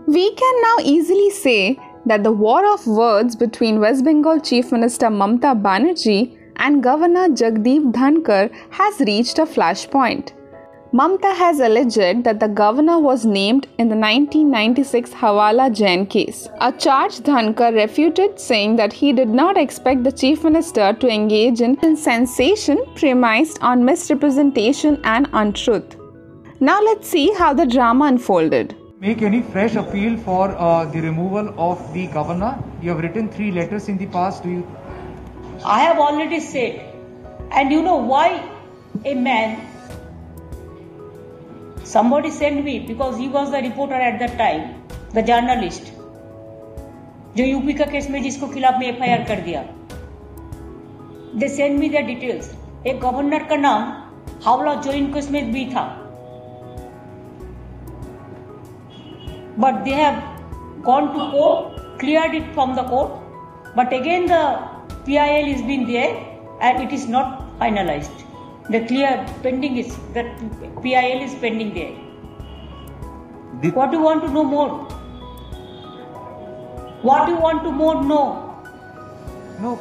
We can now easily say that the war of words between West Bengal Chief Minister Mamata Banerjee and Governor Jagdeep Dhankar has reached a flashpoint. Mamata has alleged that the governor was named in the 1996 Hawala Jain case, a charge Dhankar refuted, saying that he did not expect the Chief Minister to engage in sensation premised on misrepresentation and untruth. Now let's see how the drama unfolded. Make any fresh appeal for the removal of the governor? You have written 3 letters in the past. I have already said, and you know why a man, somebody sent me because he was the reporter at that time, the journalist, जो UP का case में जिसको खिलाफ में FIR कर दिया. They sent me their details. एक governor का नाम हावला जॉइन केस में भी था. But they have gone to court, cleared it from the court. But again the PIL has been there and it is not finalized. The clear pending is, that PIL is pending there. What do you want to know more? What do you want to more know? No.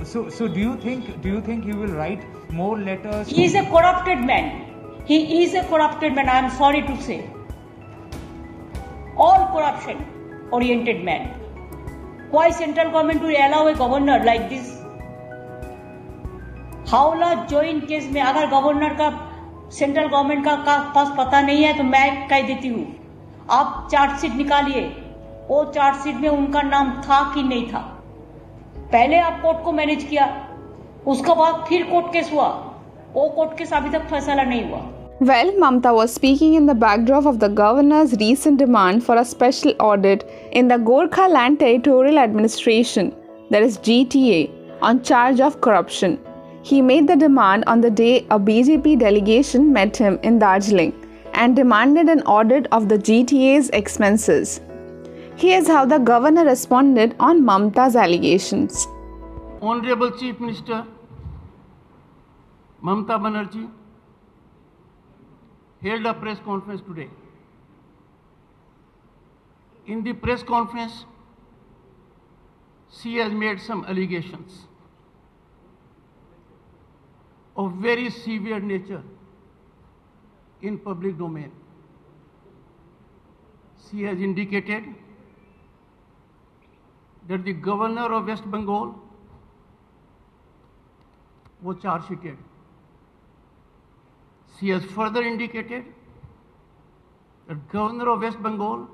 So do you think he will write more letters? He is a corrupted man. He is a corrupted man. I am sorry to say. All corruption oriented man. Why central government will allow a governor like this? हावला join case में अगर governor का central government का पास पता नहीं है तो मैं कह देती हूँ, आप चार्जशीट निकालिए. वो चार्जशीट में उनका नाम था कि नहीं था. पहले आप कोर्ट को मैनेज किया, उसके बाद फिर कोर्ट केस हुआ. वो कोर्ट केस अभी तक फैसला नहीं हुआ. Well, Mamata was speaking in the backdrop of the governor's recent demand for a special audit in the Gorkha Land Territorial Administration, that is GTA, on charge of corruption. He made the demand on the day a BJP delegation met him in Darjeeling and demanded an audit of the GTA's expenses. Here's how the governor responded on Mamata's allegations. Honorable Chief Minister Mamata Banerjee held a press conference today. In the press conference, she has made some allegations of very severe nature in public domain. She has indicated that the governor of West Bengal was charge sheeted. She has further indicated that governor of West Bengal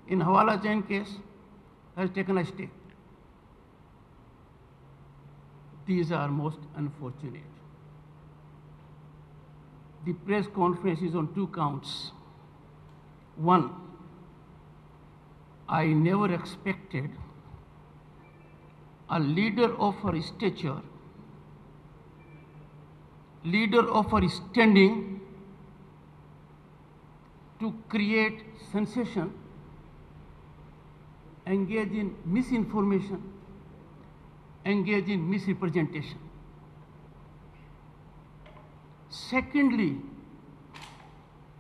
in Hawala Jain case has taken a stay. These are most unfortunate. The press conference is on 2 counts. 1, I never expected a leader of her stature, leader of her standing, to create sensation, engage in misinformation, engage in misrepresentation. Secondly,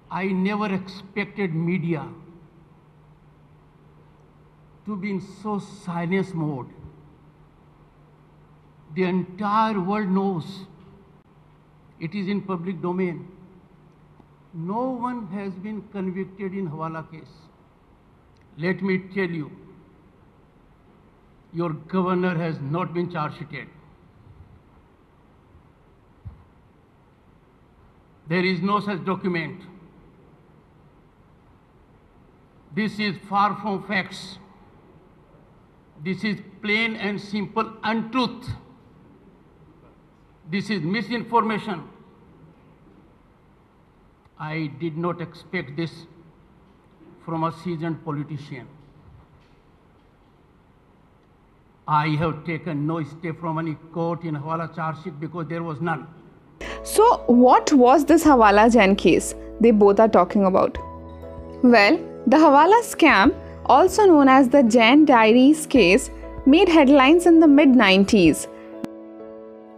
I never expected media to be in so silence mode. The entire world knows. It is in public domain. No one has been convicted in Hawala case. Let me tell you, your governor has not been charge sheeted. There is no such document. This is far from facts. This is plain and simple untruth. This is misinformation. I did not expect this from a seasoned politician. I have taken no step from any court in Hawala charge sheet because there was none. So, what was this Hawala Jain case they both are talking about? Well, the Hawala scam, also known as the Jain Diaries case, made headlines in the mid-90s.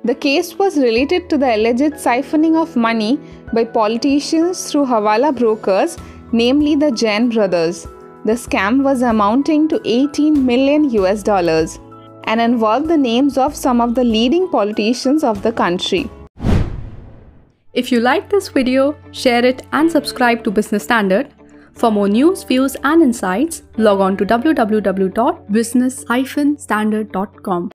The case was related to the alleged siphoning of money by politicians through Hawala brokers namely the Jain brothers. The scam was amounting to $18 million and involved the names of some of the leading politicians of the country. If you like this video, share it and subscribe to Business Standard. For more news, views and insights, log on to www.business-standard.com.